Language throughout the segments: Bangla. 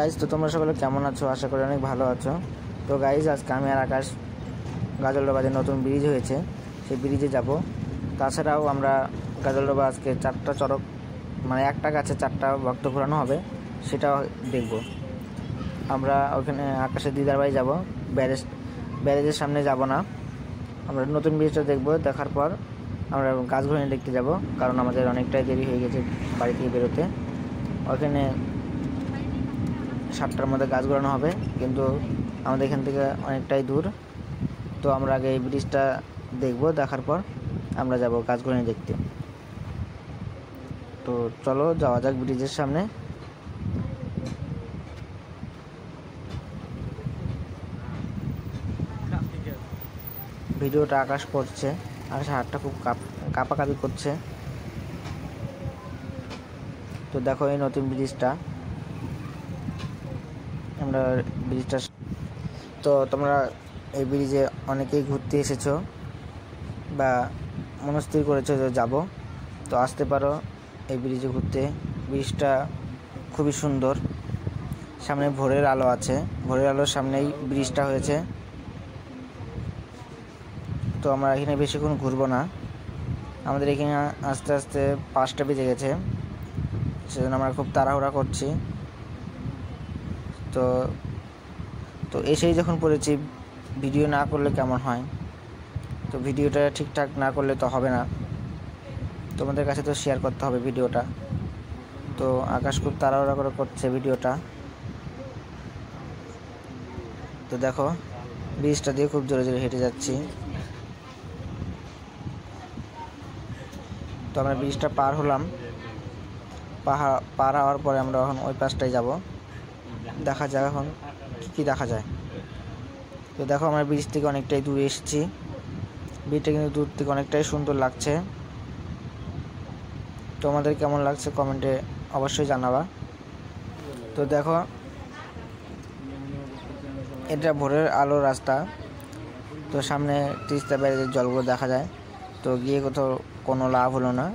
গাইজ, তো তোমরা সকলে কেমন আছো? আশা করি অনেক ভালো আছো। তো গাইজ, আজকে আমি আর আকাশ গাজলডোবা যে নতুন ব্রিজ হয়েছে সেই ব্রিজে যাব। তাছাড়াও আমরা গাজলডোবা আজকে 4টা চড়ক, মানে একটা গাছে 4টা ভক্ত ঘোরানো হবে, সেটাও দেখব। আমরা ওখানে আকাশের দিদার বাড়ি যাব, ব্যারেজের সামনে যাব না, আমরা নতুন ব্রিজটা দেখব। দেখার পর আমরা গাছ ঘুরিয়ে দেখতে যাব, কারণ আমাদের অনেকটাই দেরি হয়ে গেছে বাড়ি থেকে বেরোতে। ওখানে 7টার মধ্যে গাছ ঘোরানো হবে, কিন্তু আমাদের এখান থেকে অনেকটাই দূর। তো আমরা আগে এই ব্রিজটা দেখব, দেখার পর আমরা যাব গাছ ঘুরিয়ে দেখতে। তো চলো যাওয়া যাক ব্রিজের সামনে। ভিডিওটা আকাশ করছে, আকাশ হাতটা খুব কাঁপাকাঁপি করছে। তো দেখো এই নতুন ব্রিজটা, আমরা ব্রিজটা, তো তোমরা এই ব্রিজে অনেকেই ঘুরতে এসেছো বা মনস্থির করেছো যে যাবো, তো আসতে পারো এই ব্রিজে ঘুরতে। ব্রিজটা খুবই সুন্দর, সামনে ভোরের আলো আছে, ভোরের আলোর সামনেই ব্রিজটা হয়েছে। তো আমরা এখানে বেশিক্ষণ ঘুরবো না, আমাদের এখানে আস্তে আস্তে 5টা বেজে গেছে, সেজন্য আমরা খুব তাড়াহুড়া করছি। তো এসেই যখন পড়েছি, ভিডিও না করলে কেমন হয়? তো ভিডিওটা ঠিকঠাক না করলে তো হবে না, তোমাদের কাছে তো শেয়ার করতে হবে ভিডিওটা। তো আকাশ খুব তাড়াহুড়া করে করছে ভিডিওটা। তো দেখো ব্রিজটা দিয়ে খুব জোরে জোরে হেঁটে যাচ্ছি। তো আমরা ব্রিজটা পার হলাম, পার হওয়ার পরে আমরা এখন ওই পাশটায় যাব, দেখা যাক এখন কী দেখা যায়। তো দেখো আমরা ব্রিজ থেকে অনেকটাই দূরে এসেছি, ব্রিজটা কিন্তু দূর থেকে অনেকটাই সুন্দর লাগছে। তোমাদের কেমন লাগছে কমেন্টে অবশ্যই জানাবা। তো দেখো এটা ভোরের আলো রাস্তা, তো সামনে তিস্তা ব্যারেজের জলগুলো দেখা যায়। তো গিয়ে কোথাও কোনো লাভ হলো না,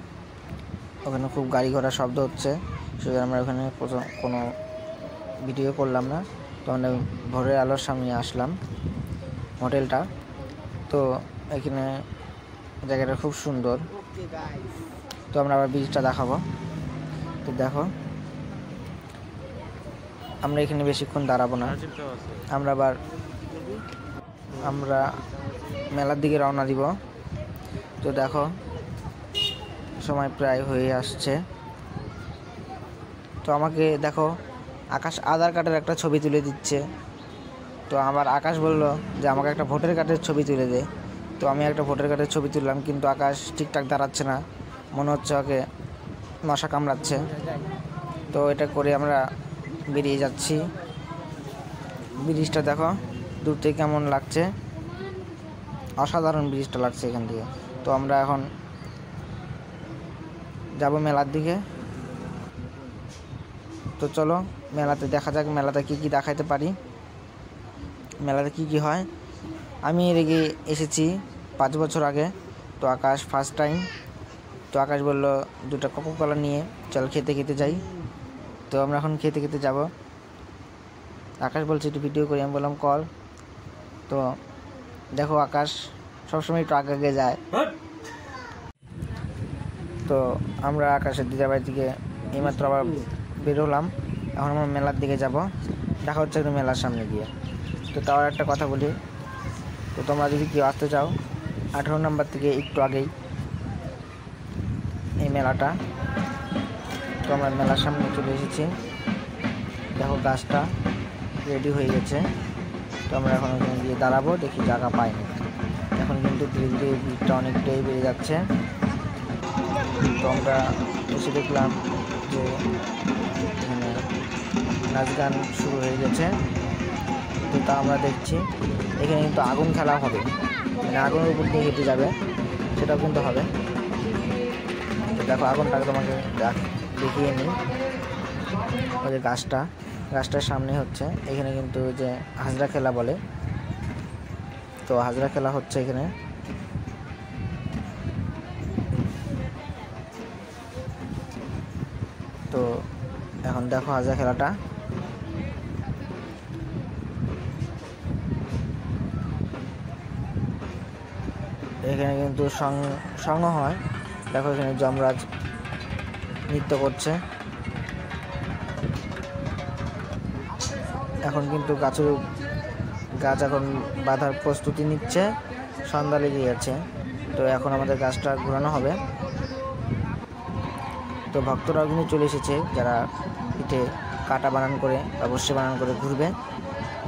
ওখানে খুব গাড়ি ঘোড়ার শব্দ হচ্ছে, সেজন্য আমরা ওখানে কোনো ভিডিও করলাম না। তো আমরা ভোরের আলোর সামনে আসলাম হোটেলটা। তো এখানে জায়গাটা খুব সুন্দর। তো আমরা আবার ব্রিজটা দেখাবো। তো দেখো আমরা এখানে বেশিক্ষণ দাঁড়াবো না, আমরা মেলার দিকে রওনা দিব। তো দেখো সময় প্রায় হয়ে আসছে। তো আমাকে দেখো আকাশ আধার কার্ডের একটা ছবি তুলে দিচ্ছে। তো আমার আকাশ বলল যে আমাকে একটা ভোটার কার্ডের ছবি তুলে দে। তো আমি একটা ভোটার কার্ডের ছবি তুললাম, কিন্তু আকাশ ঠিকঠাক দাঁড়াচ্ছে না, মনে হচ্ছে ওকে মশা কামড়াচ্ছে। তো এটা করে আমরা বেরিয়ে যাচ্ছি। ব্রিজটা দেখো দূর থেকে কেমন লাগছে, অসাধারণ ব্রিজটা লাগছে এখান থেকে। তো আমরা এখন যাব মেলার দিকে। তো চলো মেলাতে দেখা যাক, মেলাতে কী কী দেখাইতে পারি, মেলাতে কী কী হয়। আমি এর আগে এসেছি 5 বছর আগে, তো আকাশ ফার্স্ট টাইম। তো আকাশ বলল 2টা কোকোকলা নিয়ে চল খেতে খেতে যাই। তো আমরা এখন খেতে খেতে যাব। আকাশ বলছে একটু ভিডিও করি, আমি বললাম কল। তো দেখো আকাশ সবসময় একটু আগে আগে যায়। তো আমরা আকাশের দিদার বাড়ি থেকে এইমাত্র আবার বেরোলাম, এখন আমরা মেলার দিকে যাব। দেখা হচ্ছে একটু মেলার সামনে গিয়ে। তো তাও একটা কথা বলি, তো তোমরা যদি কেউ আসতে চাও 18 নম্বর থেকে একটু আগেই এই মেলাটা। তো আমরা মেলার সামনে চলে এসেছি, দেখো গাছটা রেডি হয়ে গেছে। তো আমরা এখন ওখানে গিয়ে দাঁড়াবো, দেখি জায়গা পাই না। এখন কিন্তু ধীরে ধীরে ভিড়টা অনেকটাই বেড়ে যাচ্ছে। তো আমরা এসে দেখলাম যে এখানে নাচ গান শুরু হয়ে গেছে। তো তা আমরা দেখছি এখানে কিন্তু আগুন খেলা হবে, মানে আগুনের উপর দিয়ে হেঁটে যাবে, সেটাও কিন্তু হবে। তো দেখো আগুনটাকে তোমাকে দেখিয়ে নিই। ওই যে গাছটার সামনে হচ্ছে, এখানে কিন্তু যে হাজরা খেলা বলে, তো হাজরা খেলা হচ্ছে এখানে। তো এখন দেখো হাজরা খেলাটা। এখানে কিন্তু সঙ্গ হয়। দেখো এখানে যমরাজ নৃত্য করছে। এখন কিন্তু গাছ এখন বাঁধার প্রস্তুতি নিচ্ছে, সন্ধ্যা লেগে গেছে। তো এখন আমাদের গাছটা ঘোরানো হবে। তো ভক্তরাও কিন্তু চলে এসেছে, যারা পিঠে কাটা বানান করে বা বর্ষি বানান করে ঘুরবে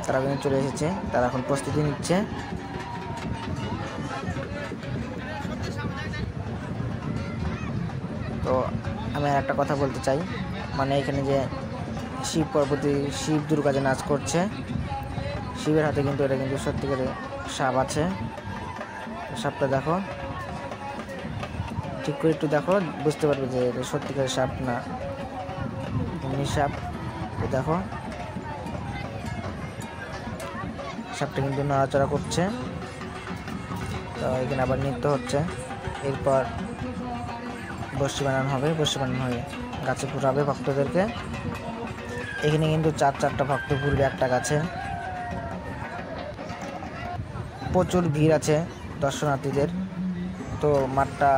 তারা কিন্তু চলে এসেছে। তারা এখন প্রস্তুতি নিচ্ছে। তো আমি আর একটা কথা বলতে চাই, মানে এখানে যে শিব পার্বতী, শিব দুর্গা যে নাচ করছে, শিবের হাতে কিন্তু এটা কিন্তু সত্যিকারের সাপ আছে। সাপটা দেখো, ঠিক করে একটু দেখো, বুঝতে পারবে যে এটা সত্যিকারের সাপ না এমনি সাপ। তো দেখো সাপটা কিন্তু নড়াচড়া করছে। তো এখানে আবার নৃত্য হচ্ছে। এরপর বর্ষি বানানো হবে, বর্ষি বানানো হয়ে গাছে ঘুরাবে ভক্তদেরকে। এখানে কিন্তু চারটা ভক্ত ঘুরবে একটা গাছে। প্রচুর ভিড় আছে দর্শনার্থীদের। তো মাঠটা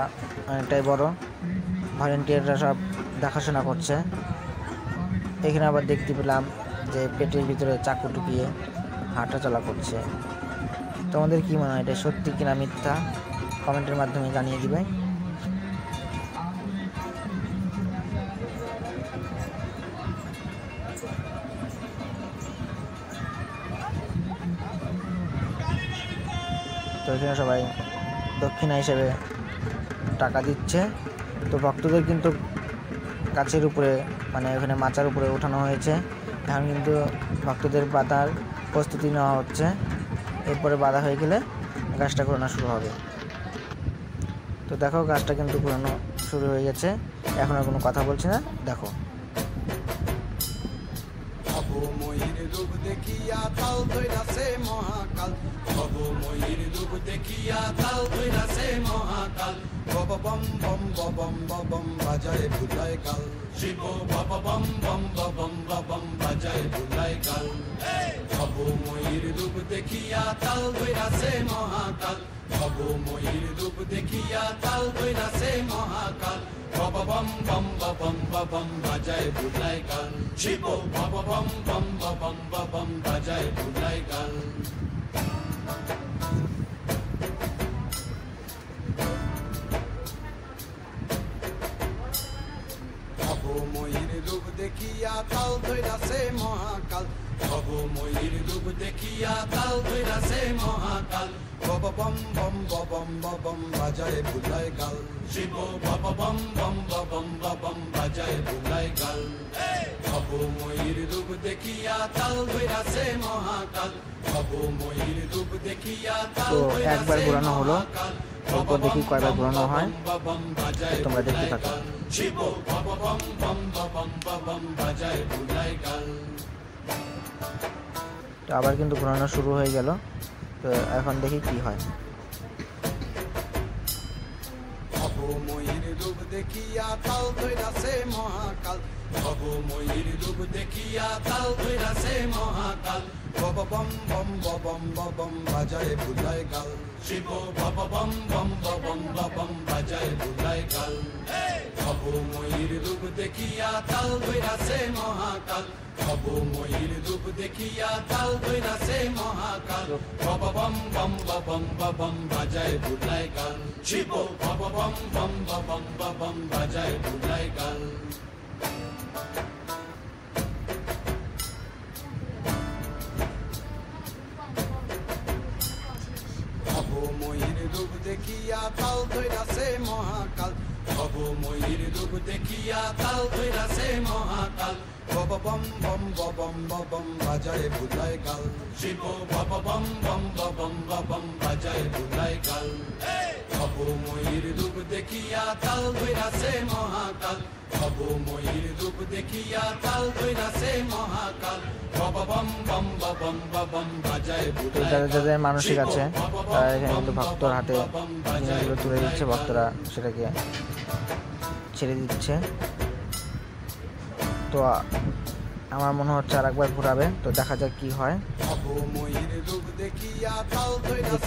অনেকটাই বড়, ভলেন্টিয়াররা সব দেখাশোনা করছে। এখানে আবার দেখতে পেলাম যে পেটের ভিতরে চাকু ঢুকিয়ে হাঁটাচলা করছে। তোমাদের কি মনে হয়, এটা সত্যি কিনা মিথ্যা? কমেন্টের মাধ্যমে জানিয়ে দিবে। তো এখানে সবাই দক্ষিণা হিসেবে টাকা দিচ্ছে। তো ভক্তদের কিন্তু গাছের উপরে, মানে ওখানে মাচার উপরে ওঠানো হয়েছে। এখন কিন্তু ভক্তদের বাঁধার প্রস্তুতি নেওয়া হচ্ছে। এরপরে বাঁধা হয়ে গেলে গাছটা ঘোরানো শুরু হবে। তো দেখো গাছটা কিন্তু ঘোরানো শুরু হয়ে গেছে। এখন আর কোনো কথা বলছি না, দেখো। ময়ূর রূপ দেখিয়া তাল ধইরাছে মহাকাল, ভব ময়ূর রূপ দেখিয়া তাল ধইরাছে মহাকাল। বব বম বম বম বম বাজায় বুলায় কাল, শিব বব বম বম বম বম বাজায় বুলায় কাল। ভব ময়ূর রূপ দেখিয়া তাল ধইরাছে মহাকাল, ভব ময়ূর রূপ দেখিয়া তাল ধইরাছে মহাকাল। বব বম বম বম বাজায় বুলায় কাল, শিব বব বম বম বম বাজায় বুলায় কাল। ভব ময়ূর রূপ দেখিয়া তাল ধইরাছে মহাকাল, ভব ময়ূর রূপ দেখিয়া তাল ধইরাছে মহাকাল। বব বম বম বাজায় বুলায় কাল, শিব বব বম বম বাজায় বুলায় কাল। ভব ময়ূর রূপ দেখিয়া তাল ধইরাছে মহাকাল, ভব ময়ূর রূপ দেখিয়া তাল তো একবার ঘোরানো হলো, এরপর দেখি কয়বার ঘোরানো হয়, তোমরা দেখতে থাকো। শিব বব বম বাজায় বুলায় কাল। তো আবার কিন্তু ঘোরানো শুরু হয়ে গেল। তো এখন দেখি কি হয়। ভব ময়ূর রূপ দেখিয়া তাল ধইরাছে মহাকাল, ভব ময়ূর রূপ দেখিয়া তাল ধইরাছে মহাকাল। বব বম বম বাজায় বুলায় কাল, শিব বব বম বম বাজায় বুলায় কাল। ভব ময়ূর রূপ দেখিয়া তাল ধইরাছে মহাকাল, ভব ময়ূর রূপ দেখিয়া তাল ধইরাছে মহাকাল। বব বম বম বাজায় বুলায় কাল, শিব বব বম বম বাজায় বুলায় কাল। ভব ময়ূর রূপ দেখিয়া তাল ধইরাছে মহাকাল, ভব ময়ূর রূপ দেখিয়া তাল ধইরাছে মহাকাল। বব বম বম বাজায় বুলায় কাল, শিব বব বম বম বাজায় বুলায় কাল। ভব ময়ূর রূপ দেখিয়া তাল ধইরাছে মহাকাল, ভব ময়ূর রূপ দেখিয়া তাল ধইরাছে মহাকাল। বব বম বম বাজায় বুলায় কাল। যাদের মানসিক আছে তারা এখানে কিন্তু ভক্তর হাতে জিনিসগুলো তুলে দিচ্ছে, ভক্তরা সেটাকে ছেড়ে দিচ্ছে। তো আমার মনে হচ্ছে আর একবার ঘোরাবে, তো দেখা যাক কি হয়।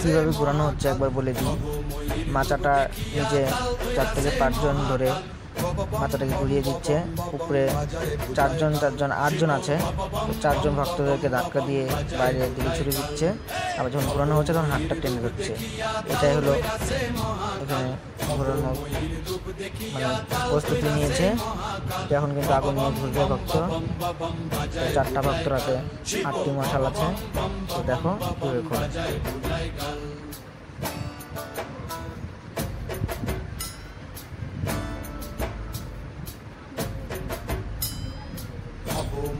কিভাবে ঘোরানো হচ্ছে একবার বলে দিই। মাচাটা নিজে 4 থেকে 5 জন ধরে মাথাটাকে ঘুরিয়ে দিচ্ছে। উপরে 4 জন 8 জন আছে, 4 জন ভক্তদেরকে ধাক্কা দিয়ে বাইরের দিকে ছুটে দিচ্ছে। আবার যখন ঘোরানো হচ্ছে তখন হাতটা টেনে ধরছে। এটাই হলো এখানে ঘোরানো, মানে প্রস্তুতি নিয়েছে। এখন কিন্তু আগুন নিয়ে ঘুরবে ভক্ত। 4টা ভক্তর হাতে 8টি মশাল আছে। তো দেখো ঘুরে ঘোরা।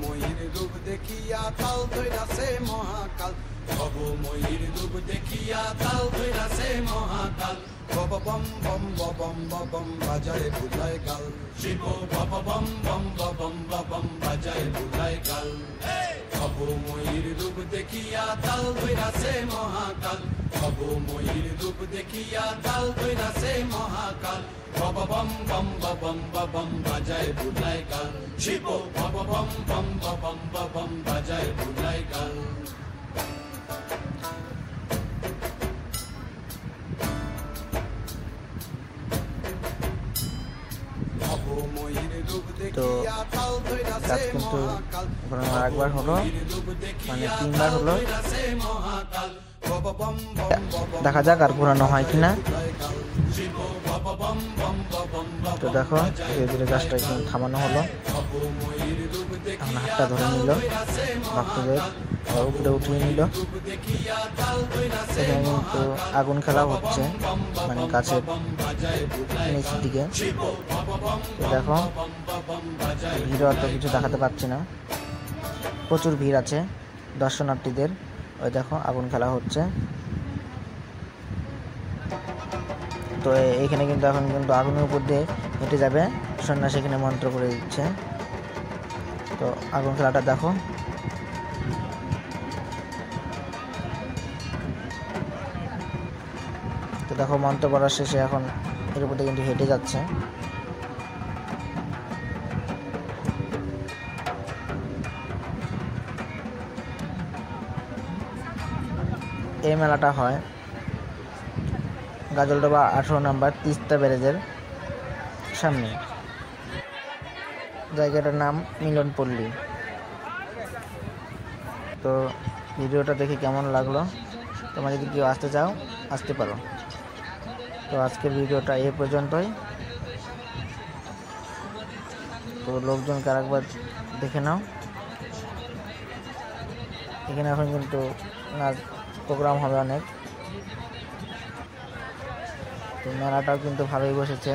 ময়ূর রূপ দেখিয়া তাল ধইরাছে মহাকাল, ভব ময়ূর রূপ দেখিয়া তাল ধইরাছে মহাকাল। বব বম বম বম বম বাজায় বুলায় গাল, শিব বব বম বম বম বম বাজায় বুলায় গাল। ভব ময়ূর রূপ দেখিয়া তাল ধইরাছে মহাকাল, ভব ময়ূর রূপ দেখিয়া তাল ধইরাছে মহাকাল। বব বম বম বম বাজায় বুলায় গাল, শিব বব বম বম বম বাজায় বুলায় গাল। তো কাজ কিন্তু আরেকবার হলো, মানে 3বার হলো। দেখা যাক আর ঘোরানো হয় কিনা। তো দেখো ধীরে ধীরে গাছটা একটু থামানো হলো। এখন হাতটা ধরে নিল, ভক্তদের উপরে উঠিয়ে নিল। এখানে কিন্তু আগুন খেলা হচ্ছে, মানে গাছের নিচের দিকে। দেখো ভিড় অত কিছু দেখাতে পাচ্ছি না, প্রচুর ভিড় আছে দর্শনার্থীদের। ওই দেখো আগুন খেলা হচ্ছে। তো এখানে কিন্তু এখন কিন্তু আগুনের উপর দিয়ে হেঁটে যাবে সন্ন্যাসী, এখানে মন্ত্র করে দিচ্ছে। তো আগুন খেলাটা দেখো। তো দেখো মন্ত্র পড়ার শেষে এখন এর উপর দিয়ে কিন্তু হেঁটে যাচ্ছে। এই মেলাটা হয় গাজলডোবা 18 নম্বর তিস্তা ব্যারেজের সামনে। জায়গাটার নাম মিলনপল্লী। তো ভিডিওটা দেখে কেমন লাগলো? তোমরা যদি কেউ আসতে চাও আসতে পারো। তো আজকের ভিডিওটা এই পর্যন্তই। তো লোকজনকে আরেকবার দেখে নাও। এখানে এখন কিন্তু নাচ প্রোগ্রাম হবে অনেক। তো মেলাটাও কিন্তু ভালোই বসেছে।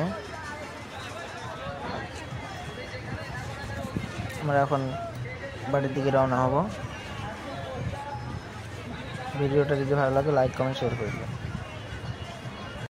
আমরা এখন বাড়ির দিকে রওনা হব। ভিডিওটা যদি ভালো লাগে লাইক কমেন্ট শেয়ার করে দিন।